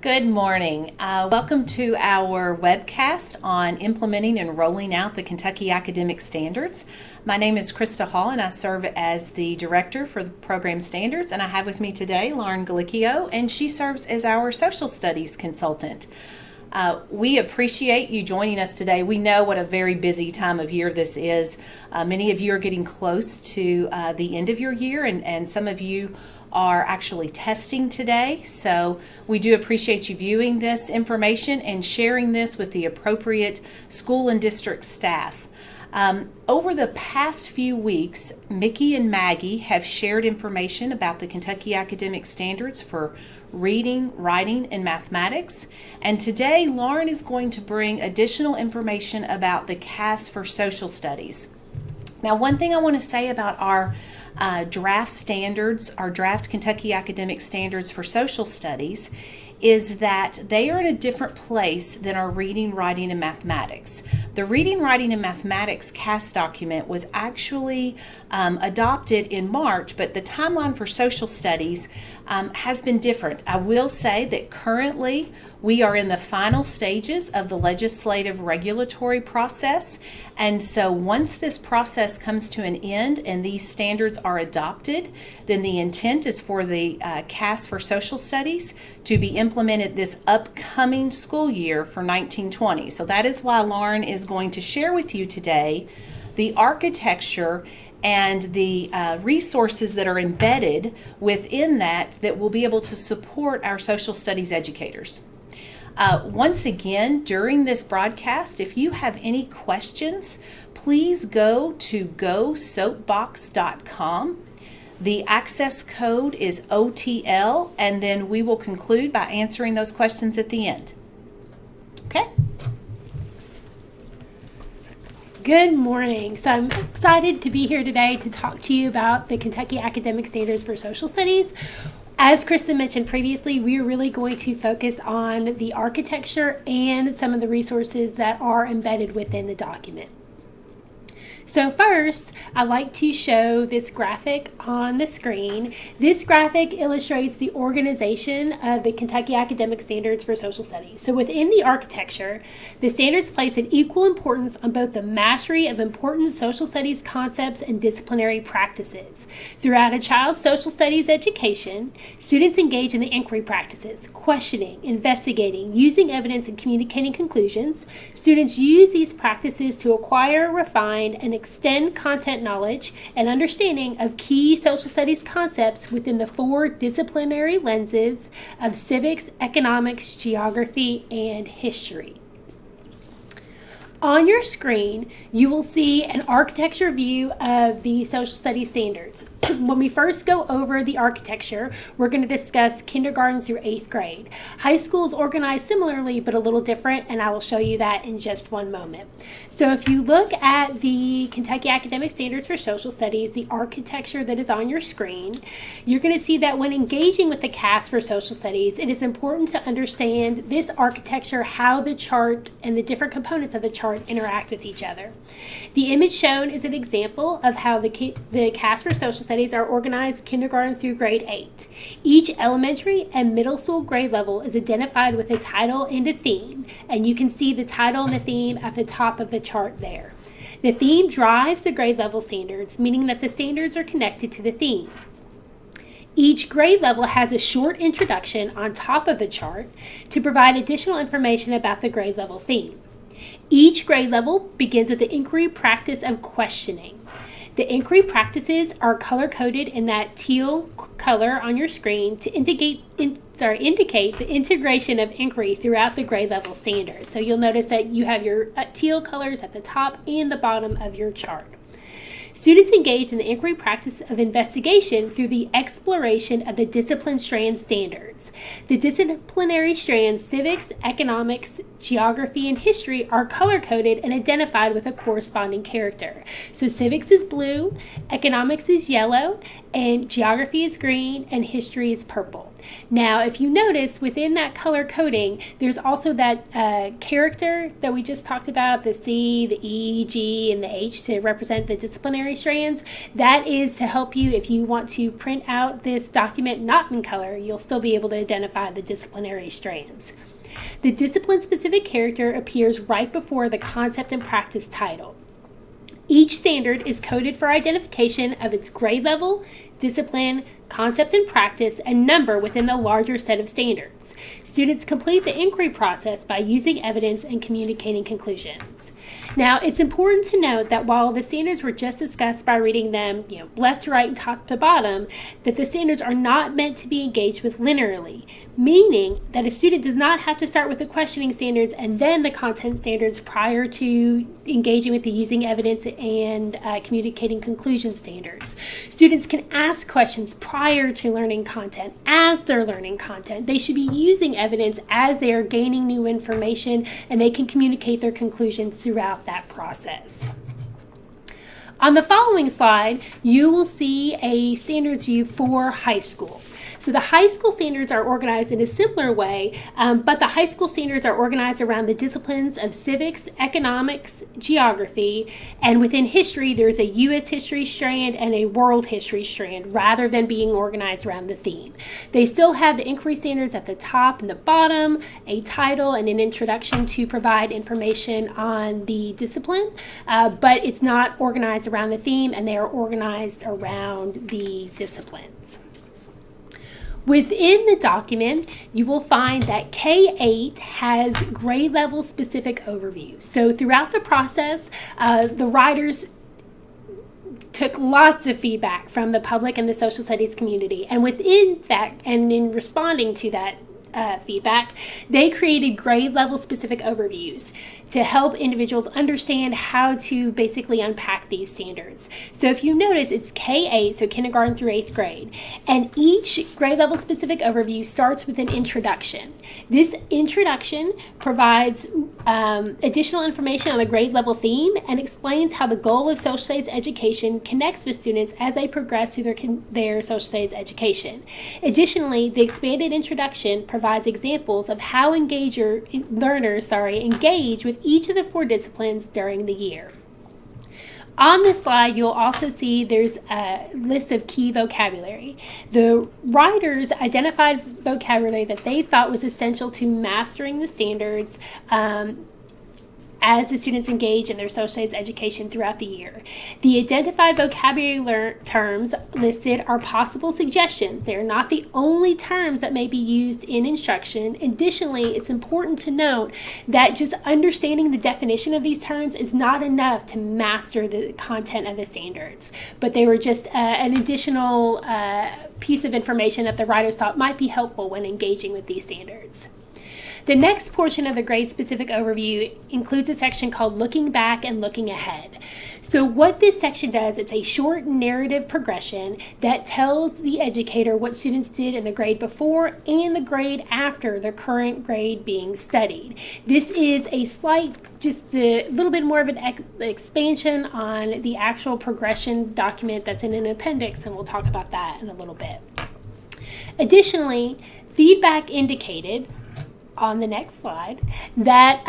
Good morning. Welcome to our webcast on implementing and rolling out the Kentucky Academic Standards. My name is Krista Hall and I serve as the Director for the Program Standards, and I have with me today Lauren Galicchio, and she serves as our Social Studies Consultant. We appreciate you joining us today. We know what a very busy time of year this is. Many of you are getting close to the end of your year, and some of you are actually testing today. So we do appreciate you viewing this information and sharing this with the appropriate school and district staff. Over the past few weeks, Mickey and Maggie have shared information about the Kentucky Academic Standards for reading, writing, and mathematics. And today, Lauren is going to bring additional information about the CAS for Social Studies. Now, one thing I want to say about our draft standards, our draft Kentucky Academic Standards for Social Studies, is that they are in a different place than our reading, writing, and mathematics. The reading, writing, and mathematics CAS document was actually adopted in March, but the timeline for social studies has been different. I will say that currently we are in the final stages of the legislative regulatory process, and so once this process comes to an end and these standards are adopted, then the intent is for the CAS for Social Studies to be implemented this upcoming school year for 1920. So that is why Lauren is going to share with you today the architecture and the resources that are embedded within that will be able to support our social studies educators. Once again, during this broadcast, if you have any questions, please go to gosoapbox.com. The access code is OTL, and then we will conclude by answering those questions at the end. Okay? Good morning. So I'm excited to be here today to talk to you about the Kentucky Academic Standards for Social Studies. As Kristen mentioned previously, we are really going to focus on the architecture and some of the resources that are embedded within the document. So first, I'd like to show this graphic on the screen. This graphic illustrates the organization of the Kentucky Academic Standards for Social Studies. So within the architecture, the standards place an equal importance on both the mastery of important social studies concepts and disciplinary practices. Throughout a child's social studies education, students engage in the inquiry practices, questioning, investigating, using evidence, and communicating conclusions. Students use these practices to acquire, refine, and extend content knowledge and understanding of key social studies concepts within the four disciplinary lenses of civics, economics, geography, and history. On your screen, you will see an architecture view of the social studies standards. When we first go over the architecture, we're going to discuss kindergarten through 8th grade. High school is organized similarly, but a little different, and I will show you that in just one moment. So if you look at the Kentucky Academic Standards for Social Studies, the architecture that is on your screen, you're going to see that when engaging with the CAS for Social Studies, it is important to understand this architecture, how the chart and the different components of the chart interact with each other. The image shown is an example of how the CAS for Social Studies are organized kindergarten through grade 8. Each elementary and middle school grade level is identified with a title and a theme, and you can see the title and the theme at the top of the chart there. The theme drives the grade level standards, meaning that the standards are connected to the theme. Each grade level has a short introduction on top of the chart to provide additional information about the grade level theme. Each grade level begins with the inquiry practice of questioning. The inquiry practices are color-coded in that teal color on your screen to indicate the integration of inquiry throughout the grade level standards. So you'll notice that you have your teal colors at the top and the bottom of your chart. Students engage in the inquiry practice of investigation through the exploration of the discipline strand standards. The disciplinary strands, civics, economics, geography, and history, are color-coded and identified with a corresponding character. So civics is blue, economics is yellow, and geography is green, and history is purple. Now, if you notice within that color coding, there's also that character that we just talked about, the C, the E, G, and the H to represent the disciplinary strands. That is to help you if you want to print out this document not in color, you'll still be able to identify the disciplinary strands. The discipline-specific character appears right before the concept and practice title. Each standard is coded for identification of its grade level, discipline, concept and practice, and number within the larger set of standards. Students complete the inquiry process by using evidence and communicating conclusions. Now, it's important to note that while the standards were just discussed by reading them, left to right and top to bottom, that the standards are not meant to be engaged with linearly, meaning that a student does not have to start with the questioning standards and then the content standards prior to engaging with the using evidence and communicating conclusion standards. Students can ask questions prior to learning content. As they're learning content, they should be using evidence as they are gaining new information, and they can communicate their conclusions throughout that process. On the following slide, you will see a standards view for high school. So the high school standards are organized in a similar way, but the high school standards are organized around the disciplines of civics, economics, geography, and within history, there's a U.S. history strand and a world history strand rather than being organized around the theme. They still have the inquiry standards at the top and the bottom, a title and an introduction to provide information on the discipline, but it's not organized around the theme, and they are organized around the disciplines. Within the document, you will find that K-8 has grade level specific overview. So throughout the process, the writers took lots of feedback from the public and the social studies community. And within that, and in responding to that feedback, they created grade level specific overviews to help individuals understand how to basically unpack these standards. So if you notice, it's K-8, so kindergarten through 8th grade, and each grade level specific overview starts with an introduction. This introduction provides additional information on the grade level theme and explains how the goal of social studies education connects with students as they progress through their social studies education. Additionally, the expanded introduction provides examples of how learners engage with each of the 4 disciplines during the year. On this slide, you'll also see there's a list of key vocabulary. The writers identified vocabulary that they thought was essential to mastering the standards as the students engage in their social studies education throughout the year. The identified vocabulary terms listed are possible suggestions. They're not the only terms that may be used in instruction. Additionally, it's important to note that just understanding the definition of these terms is not enough to master the content of the standards, but they were just an additional piece of information that the writers thought might be helpful when engaging with these standards. The next portion of the grade-specific overview includes a section called Looking Back and Looking Ahead. So what this section does, it's a short narrative progression that tells the educator what students did in the grade before and the grade after the current grade being studied. This is just a little bit more of an expansion on the actual progression document that's in an appendix, and we'll talk about that in a little bit. Additionally, feedback indicated on the next slide that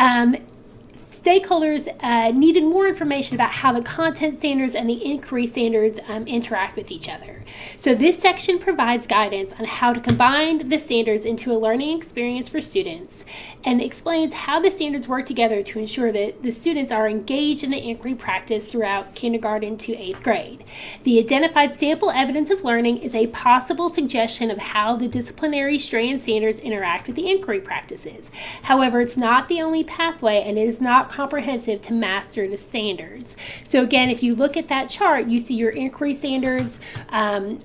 stakeholders needed more information about how the content standards and the inquiry standards interact with each other. So this section provides guidance on how to combine the standards into a learning experience for students and explains how the standards work together to ensure that the students are engaged in the inquiry practice throughout kindergarten to 8th grade. The identified sample evidence of learning is a possible suggestion of how the disciplinary strand standards interact with the inquiry practices. However, it's not the only pathway, and it is not comprehensive to master the standards. So again, if you look at that chart, you see your inquiry standards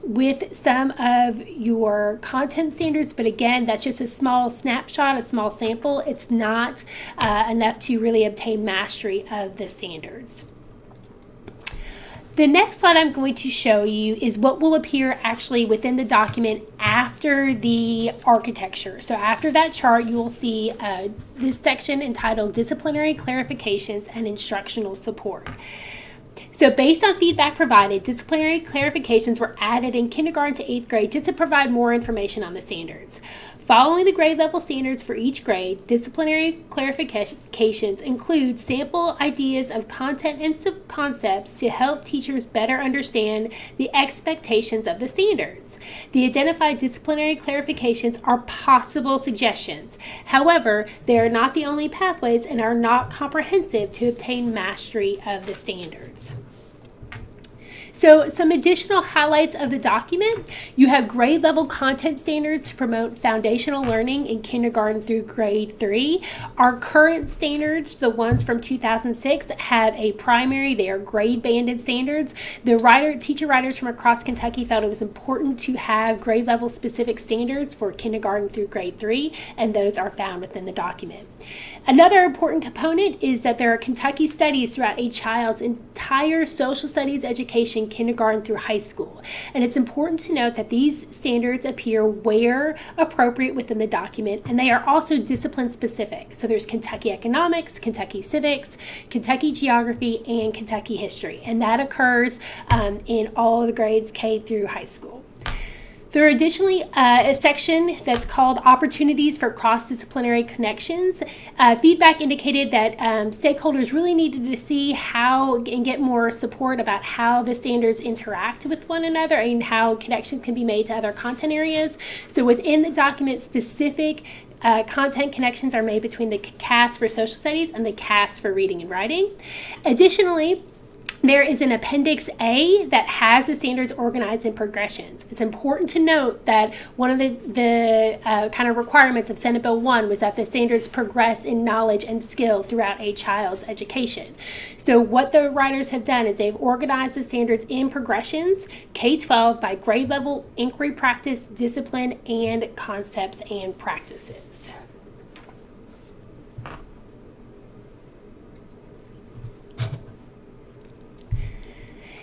with some of your content standards, but again, that's just a small snapshot, a small sample. It's not enough to really obtain mastery of the standards. The next slide I'm going to show you is what will appear actually within the document after the architecture. So after that chart, you will see this section entitled Disciplinary Clarifications and Instructional Support. So based on feedback provided, disciplinary clarifications were added in kindergarten to 8th grade just to provide more information on the standards. Following the grade level standards for each grade, disciplinary clarifications include sample ideas of content and concepts to help teachers better understand the expectations of the standards. The identified disciplinary clarifications are possible suggestions. However, they are not the only pathways and are not comprehensive to obtain mastery of the standards. So some additional highlights of the document. You have grade level content standards to promote foundational learning in kindergarten through grade 3. Our current standards, the ones from 2006, have a primary, they are grade banded standards. The teacher writers from across Kentucky felt it was important to have grade level specific standards for kindergarten through grade 3, and those are found within the document. Another important component is that there are Kentucky studies throughout a child's entire social studies education, kindergarten through high school. And it's important to note that these standards appear where appropriate within the document, and they are also discipline specific. So there's Kentucky economics, Kentucky civics, Kentucky geography, and Kentucky history. And that occurs in all of the grades K through high school. There are additionally a section that's called Opportunities for Cross-Disciplinary Connections. Feedback indicated that stakeholders really needed to see how and get more support about how the standards interact with one another and how connections can be made to other content areas. So within the document, specific content connections are made between the CAS for social studies and the CAS for reading and writing. Additionally, there is an Appendix A that has the standards organized in progressions. It's important to note that one of the kind of requirements of Senate Bill 1 was that the standards progress in knowledge and skill throughout a child's education. So what the writers have done is they've organized the standards in progressions, K-12, by grade level, inquiry practice, discipline, and concepts and practices.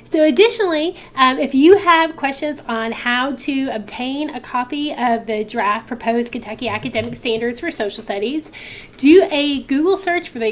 So additionally, if you have questions on how to obtain a copy of the draft proposed Kentucky Academic Standards for Social Studies, do a Google search for the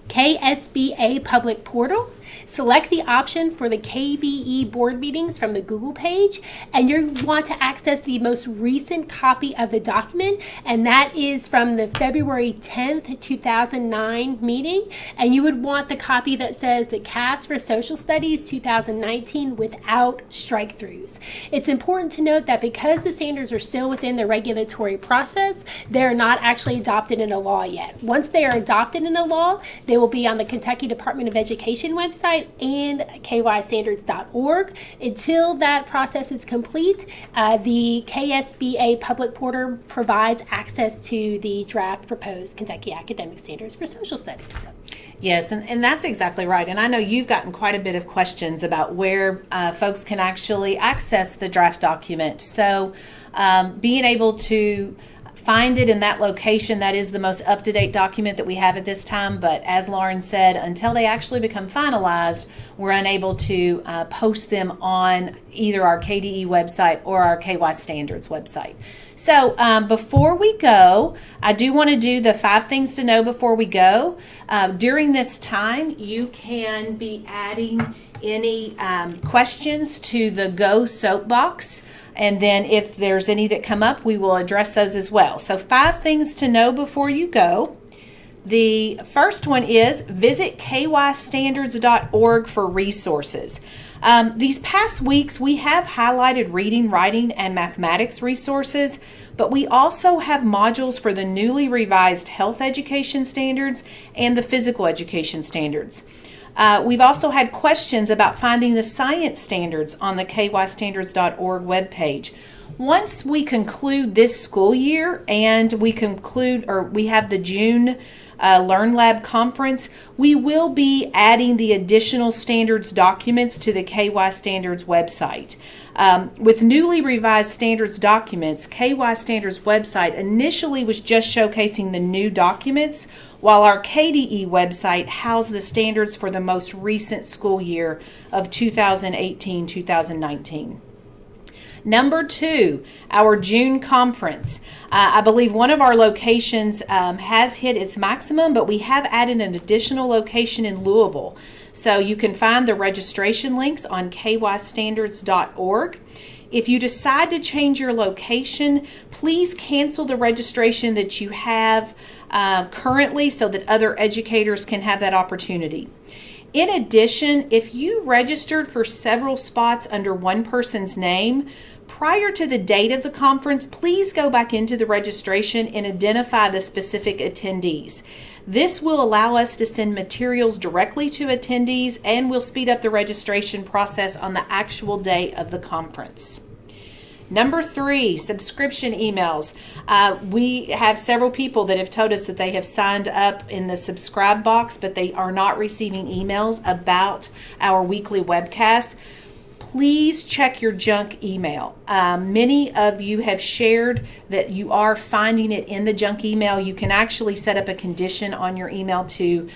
KSBA public portal. Select the option for the KBE board meetings from the Google page, and you want to access the most recent copy of the document, and that is from the February 10th, 2009 meeting, and you would want the copy that says the CAS for Social Studies 2019 without strike-throughs. It's important to note that because the standards are still within the regulatory process, they're not actually adopted in a law yet. Once they are adopted in a law, they will be on the Kentucky Department of Education website and kystandards.org. Until that process is complete, the KSBA public portal provides access to the draft proposed Kentucky Academic Standards for Social Studies. Yes, and that's exactly right. And I know you've gotten quite a bit of questions about where folks can actually access the draft document. So being able to find it in that location, that is the most up-to-date document that we have at this time. But as Lauren said, until they actually become finalized, we're unable to post them on either our KDE website or our KY Standards website. So before we go, I do want to do the 5 things to know before we go. During this time, you can be adding any questions to the Go Soapbox. And then if there's any that come up, we will address those as well. So 5 things to know before you go. The first one is visit kystandards.org for resources. These past weeks, we have highlighted reading, writing, and mathematics resources, but we also have modules for the newly revised health education standards and the physical education standards. We've also had questions about finding the science standards on the kystandards.org webpage. Once we conclude this school year and we have the June Learn Lab conference, we will be adding the additional standards documents to the KY Standards website. With newly revised standards documents, KY Standards website initially was just showcasing the new documents, while our KDE website housed the standards for the most recent school year of 2018-2019. Number 2, our June conference. I believe one of our locations has hit its maximum, but we have added an additional location in Louisville. So you can find the registration links on kystandards.org. If you decide to change your location, please cancel the registration that you have currently so that other educators can have that opportunity. In addition, if you registered for several spots under one person's name, prior to the date of the conference, please go back into the registration and identify the specific attendees. This will allow us to send materials directly to attendees and will speed up the registration process on the actual day of the conference. Number 3, subscription emails. We have several people that have told us that they have signed up in the subscribe box, but they are not receiving emails about our weekly webcast. Please check your junk email. Many of you have shared that you are finding it in the junk email. You can actually set up a condition on your email to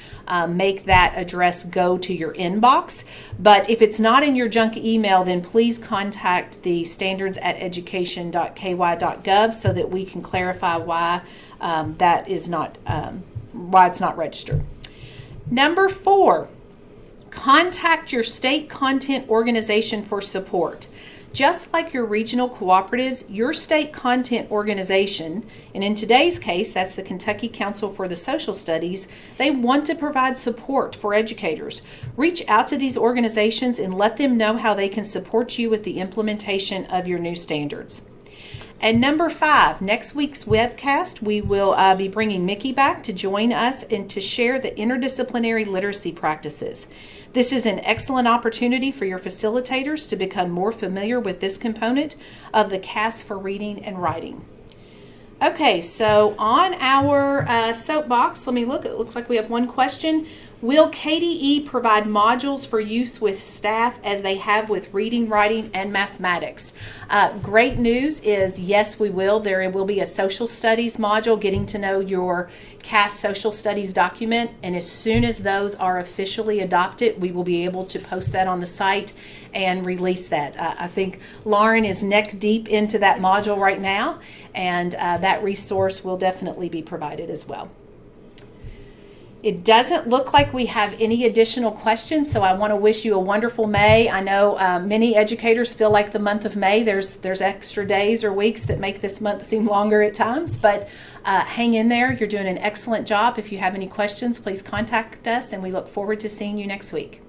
make that address go to your inbox. But if it's not in your junk email, then please contact the standards@education.ky.gov so that we can clarify why that is not why it's not registered. Number 4. Contact your state content organization for support. Just like your regional cooperatives, your state content organization, and in today's case, that's the Kentucky Council for the Social Studies, they want to provide support for educators. Reach out to these organizations and let them know how they can support you with the implementation of your new standards. And number 5, next week's webcast, we will be bringing Mickey back to join us and to share the interdisciplinary literacy practices. This is an excellent opportunity for your facilitators to become more familiar with this component of the CAS for reading and writing. Okay, so on our soapbox, let me look. It looks like we have one question. Will KDE provide modules for use with staff as they have with reading, writing, and mathematics? Great news is yes, we will. There will be a social studies module, getting to know your CAS social studies document, and as soon as those are officially adopted, we will be able to post that on the site and release that. I think Lauren is neck deep into that module right now, and that resource will definitely be provided as well. It doesn't look like we have any additional questions, so I want to wish you a wonderful May. I know many educators feel like the month of May, there's extra days or weeks that make this month seem longer at times, but hang in there. You're doing an excellent job. If you have any questions, please contact us, and we look forward to seeing you next week.